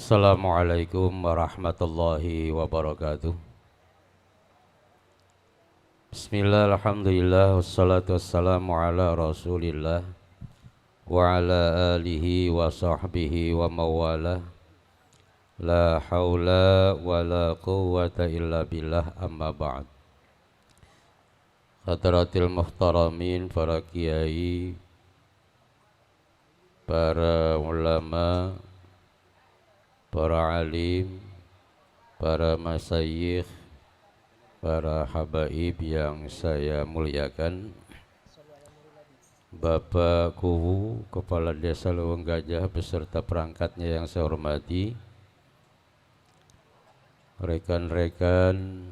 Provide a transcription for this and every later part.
Assalamualaikum warahmatullahi wabarakatuh. Bismillah, alhamdulillah, wassalatu wassalamu ala rasulillah wa ala alihi wa sahbihi wa mawalah. La hawla wa la quwwata illa billah, amma ba'd. Hadratil muhtaramin, para kiai, para ulama, para alim, para masyayikh, para habaib yang saya muliakan, Bapak Kuwu, Kepala Desa Leweng Gajah beserta perangkatnya yang saya hormati, rekan-rekan,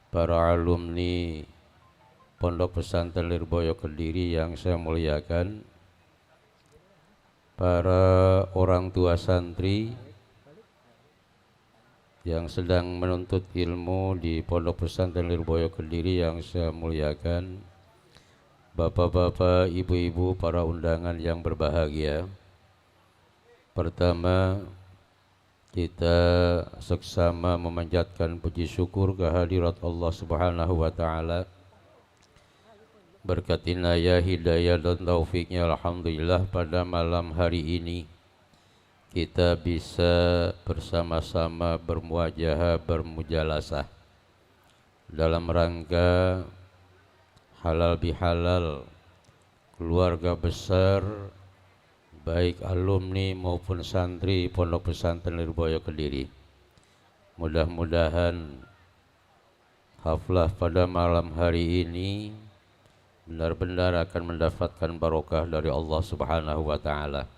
para alumni Pondok Pesantren Lirboyo Kediri yang saya muliakan, para orang tua santri yang sedang menuntut ilmu di Pondok Pesantren Lirboyo Kediri yang saya muliakan, bapak-bapak, ibu-ibu, para undangan yang berbahagia. Pertama, kita seksama memanjatkan puji syukur kehadirat Allah Subhanahu wa Ta'ala. Berkat inayah, hidayah dan taufiknya, alhamdulillah pada malam hari ini kita bisa bersama-sama bermuajahah, bermujalasah dalam rangka halal bihalal keluarga besar, baik alumni maupun santri Pondok Pesantren Lirboyo Kediri. Mudah-mudahan haflah pada malam hari ini benar-benar akan mendapatkan barokah dari Allah Subhanahu wa Ta'ala.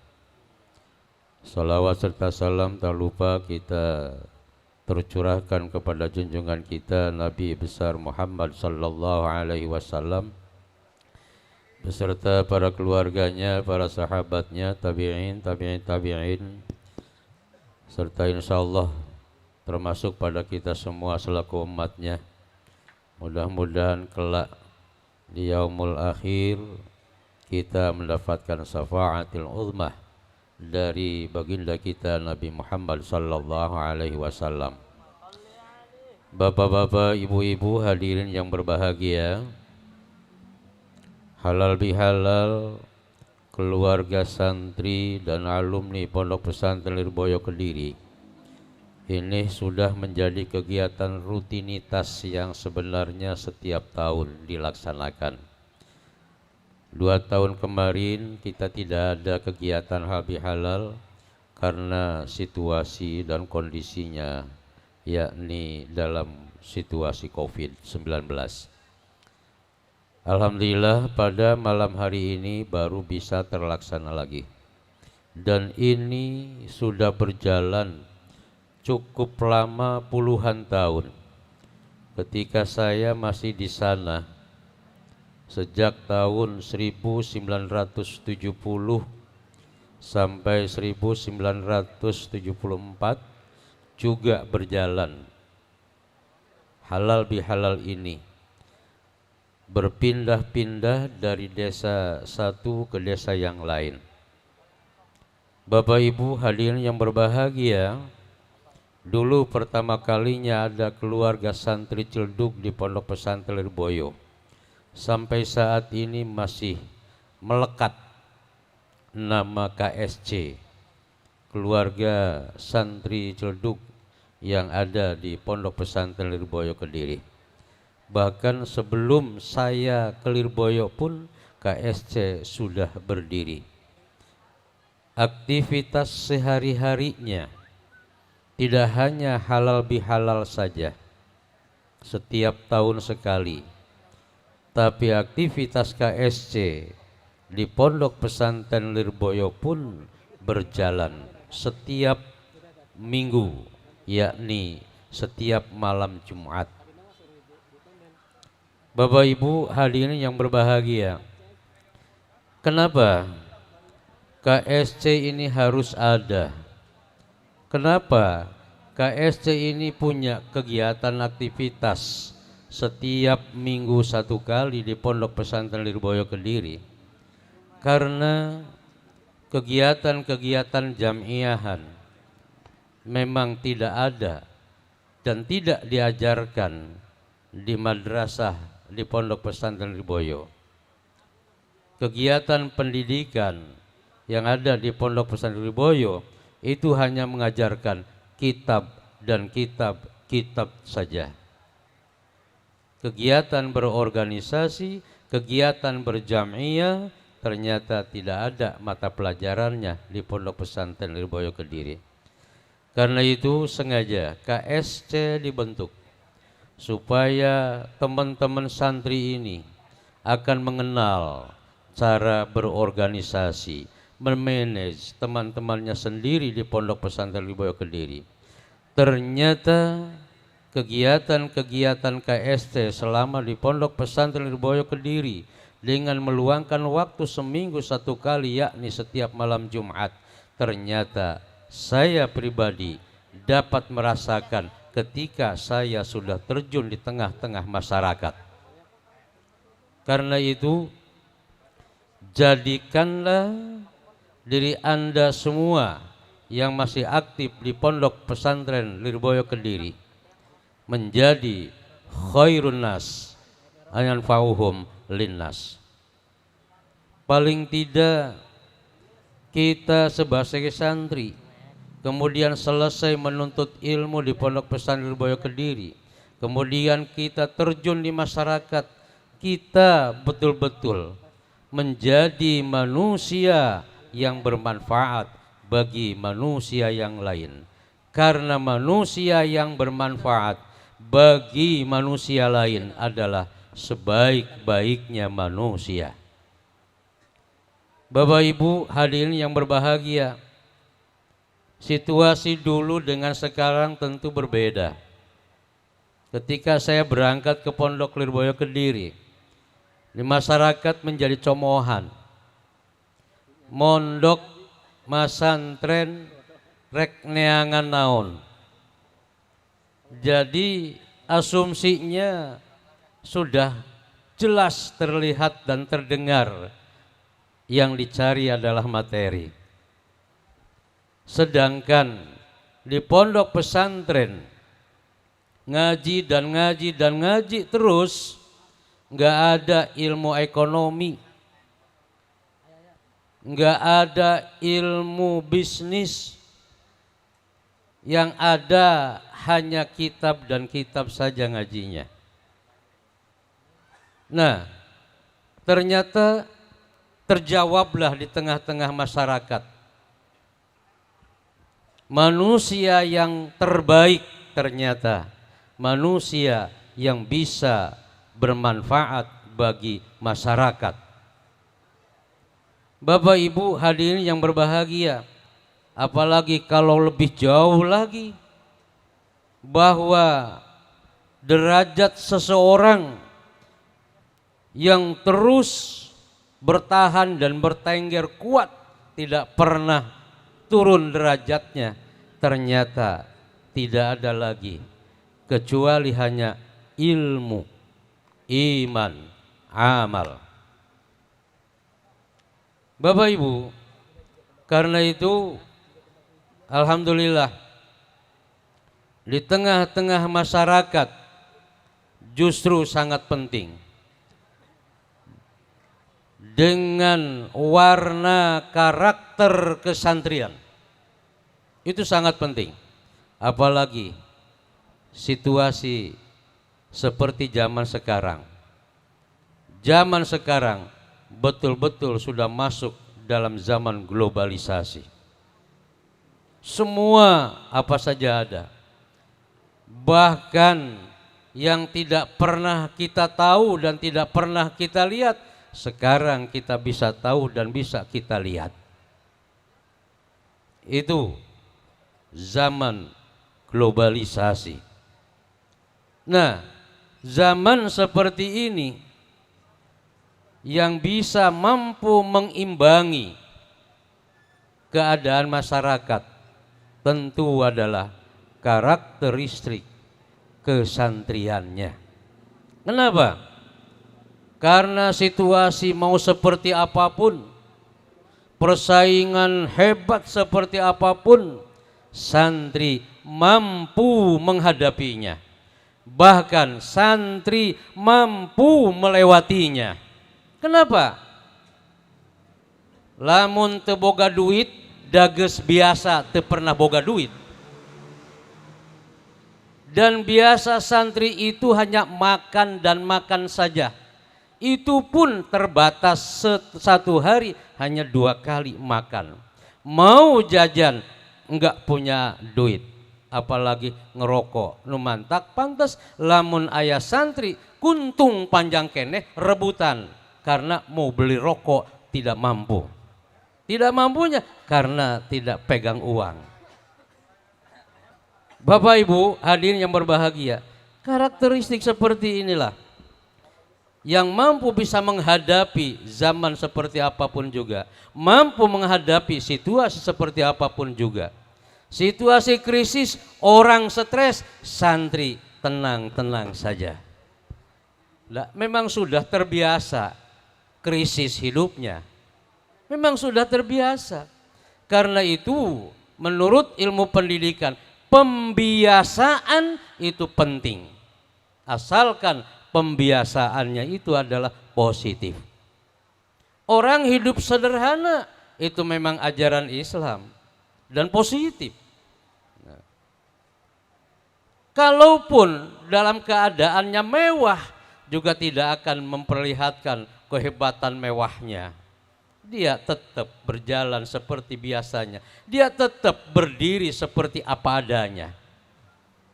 Salawat serta salam tak lupa kita tercurahkan kepada junjungan kita Nabi besar Muhammad sallallahu alaihi wasallam beserta para keluarganya, para sahabatnya, tabi'in, tabi'in, serta insyaallah termasuk pada kita semua selaku umatnya. Mudah-mudahan kelak di yaumul akhir kita mendapatkan syafaatil uzmah dari baginda kita Nabi Muhammad sallallahu alaihi wasallam. Bapak-bapak, ibu-ibu, hadirin yang berbahagia, halal bihalal keluarga santri dan alumni Pondok Pesantren Lirboyo Kediri ini sudah menjadi kegiatan rutinitas yang sebenarnya setiap tahun dilaksanakan. 2 tahun kemarin kita tidak ada kegiatan halal bihalal karena situasi dan kondisinya, yakni dalam situasi COVID-19. Alhamdulillah pada malam hari ini baru bisa terlaksana lagi. Dan ini sudah berjalan cukup lama, puluhan tahun. Ketika saya masih di sana sejak tahun 1970 sampai 1974 juga berjalan halal bihalal ini, berpindah-pindah dari desa satu ke desa yang lain. Bapak Ibu hadirin yang berbahagia, dulu pertama kalinya ada keluarga santri Celduk di Pondok Pesantren Lirboyo. Sampai saat ini masih melekat nama KSC, keluarga santri Celduk yang ada di Pondok Pesantren Lirboyo Kediri. Bahkan sebelum saya ke Lirboyo pun KSC sudah berdiri. Aktivitas sehari-harinya tidak hanya halal bihalal saja setiap tahun sekali, tapi aktivitas KSC di Pondok Pesantren Lirboyo pun berjalan setiap minggu, yakni setiap malam Jumat. Bapak Ibu hadirin yang berbahagia, kenapa KSC ini harus ada? Kenapa KSC ini punya kegiatan aktivitas setiap minggu satu kali di Pondok Pesantren Lirboyo Kediri? Karena kegiatan-kegiatan jamiahan, memang tidak ada dan tidak diajarkan di madrasah di Pondok Pesantren Lirboyo. Kegiatan pendidikan yang ada di Pondok Pesantren Lirboyo itu hanya mengajarkan kitab dan kitab saja. Kegiatan berorganisasi, kegiatan berjam'iyah ternyata tidak ada mata pelajarannya di Pondok Pesantren Lirboyo Kediri. Karena itu sengaja KSC dibentuk supaya teman-teman santri ini akan mengenal cara berorganisasi, memanage teman-temannya sendiri di Pondok Pesantren Lirboyo Kediri. Ternyata kegiatan-kegiatan KST selama di Pondok Pesantren Lirboyo Kediri dengan meluangkan waktu seminggu satu kali, yakni setiap malam Jumat, ternyata saya pribadi dapat merasakan ketika saya sudah terjun di tengah-tengah masyarakat. Karena itu, jadikanlah diri Anda semua yang masih aktif di Pondok Pesantren Lirboyo Kediri menjadi khairun nas ayanfa'uhum linnas. Paling tidak kita sebagai santri kemudian selesai menuntut ilmu di Pondok Pesantren Lirboyo Kediri, kemudian kita terjun di masyarakat, kita betul-betul menjadi manusia yang bermanfaat bagi manusia yang lain. Karena manusia yang bermanfaat bagi manusia lain adalah sebaik-baiknya manusia. Bapak Ibu hadirin yang berbahagia, situasi dulu dengan sekarang tentu berbeda. Ketika saya berangkat ke Pondok Lirboyo Kediri, di masyarakat menjadi comohan. Mondok masantren rek neangan naon. Jadi asumsinya sudah jelas terlihat dan terdengar, yang dicari adalah materi. Sedangkan di pondok pesantren ngaji dan ngaji dan ngaji terus, nggak ada ilmu ekonomi, nggak ada ilmu bisnis, yang ada hanya kitab dan kitab saja ngajinya. Nah, ternyata terjawablah di tengah-tengah masyarakat. Manusia yang terbaik ternyata manusia yang bisa bermanfaat bagi masyarakat. Bapak Ibu hadirin yang berbahagia, apalagi kalau lebih jauh lagi, bahwa derajat seseorang yang terus bertahan dan bertengger kuat, tidak pernah turun derajatnya, ternyata tidak ada lagi kecuali hanya ilmu, iman, amal. Bapak Ibu, karena itu alhamdulillah di tengah-tengah masyarakat justru sangat penting dengan warna karakter kesantrian. Itu sangat penting. Apalagi situasi seperti zaman sekarang. Zaman sekarang betul-betul sudah masuk dalam zaman globalisasi. Semua apa saja ada. Bahkan yang tidak pernah kita tahu dan tidak pernah kita lihat, sekarang kita bisa tahu dan bisa kita lihat. Itu zaman globalisasi. Nah, zaman seperti ini yang bisa mampu mengimbangi keadaan masyarakat tentu adalah karakteristik kesantriannya. Kenapa? Karena situasi mau seperti apapun, persaingan hebat seperti apapun, santri mampu menghadapinya, bahkan santri mampu melewatinya. Kenapa? Lamun teu boga duit, dages biasa teu pernah boga duit. Dan biasa santri itu hanya makan dan makan saja. Itu pun terbatas, satu hari hanya 2 kali makan. Mau jajan enggak punya duit, apalagi ngerokok. Nu mantak pantas lamun ayah santri kuntung panjang keneh rebutan karena mau beli rokok tidak mampu. Tidak mampunya karena tidak pegang uang. Bapak Ibu hadirin yang berbahagia, karakteristik seperti inilah yang mampu bisa menghadapi zaman seperti apapun juga, mampu menghadapi situasi seperti apapun juga. Situasi krisis, orang stres, santri tenang-tenang saja. Nah, memang sudah terbiasa krisis hidupnya, memang sudah terbiasa. Karena itu menurut ilmu pendidikan, pembiasaan itu penting, asalkan pembiasaannya itu adalah positif. Orang hidup sederhana itu memang ajaran Islam dan positif. Nah, kalaupun dalam keadaannya mewah juga tidak akan memperlihatkan kehebatan mewahnya. Dia tetap berjalan seperti biasanya. Dia tetap berdiri seperti apa adanya.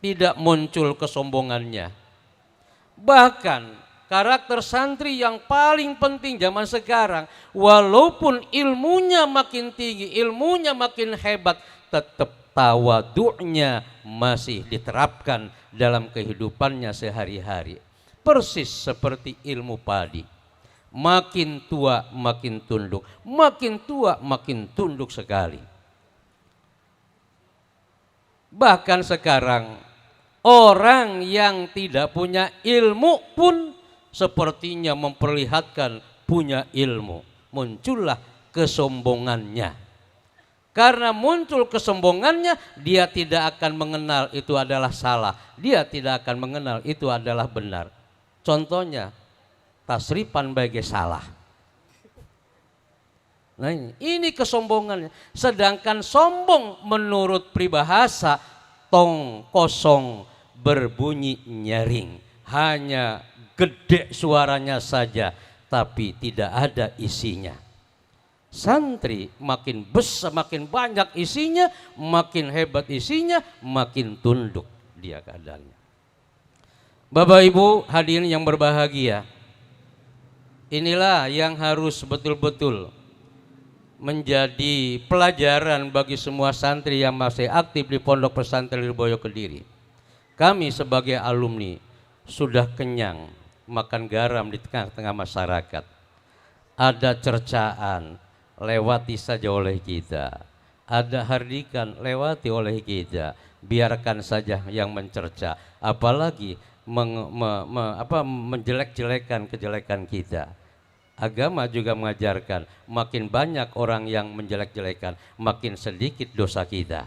Tidak muncul kesombongannya. Bahkan karakter santri yang paling penting zaman sekarang, walaupun ilmunya makin tinggi, ilmunya makin hebat, tetap tawadhu'nya masih diterapkan dalam kehidupannya sehari-hari. Persis seperti ilmu padi. Makin tua makin tunduk, makin tua makin tunduk sekali. Bahkan sekarang orang yang tidak punya ilmu pun sepertinya memperlihatkan punya ilmu. Muncullah kesombongannya. Karena muncul kesombongannya, dia tidak akan mengenal itu adalah salah. Dia tidak akan mengenal itu adalah benar. Contohnya, tasrifan bagai salah. Nah ini kesombongannya. Sedangkan sombong menurut peribahasa, tong kosong berbunyi nyaring. Hanya gede suaranya saja, tapi tidak ada isinya. Santri makin besar, makin banyak isinya, makin hebat isinya, makin tunduk dia keadaannya. Bapak Ibu hadirin yang berbahagia, inilah yang harus betul-betul menjadi pelajaran bagi semua santri yang masih aktif di Pondok Pesantren Lirboyo Kediri. Kami sebagai alumni sudah kenyang makan garam di tengah-tengah masyarakat. Ada cercaan, lewati saja oleh kita. Ada hardikan, lewati oleh kita. Biarkan saja yang mencerca, apalagi menjelek-jelekan kejelekan kita. Agama juga mengajarkan makin banyak orang yang menjelek-jelekan, makin sedikit dosa kita.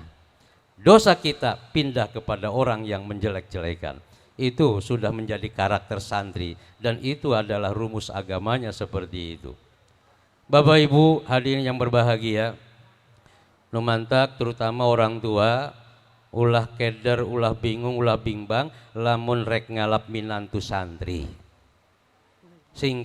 Dosa kita pindah kepada orang yang menjelek-jelekan. Itu sudah menjadi karakter santri dan itu adalah rumus agamanya seperti itu. Bapak Ibu hadirin yang berbahagia, numantak terutama orang tua, ulah keder, ulah bingung, ulah bimbang lamun rek ngalap minantu santri. Sing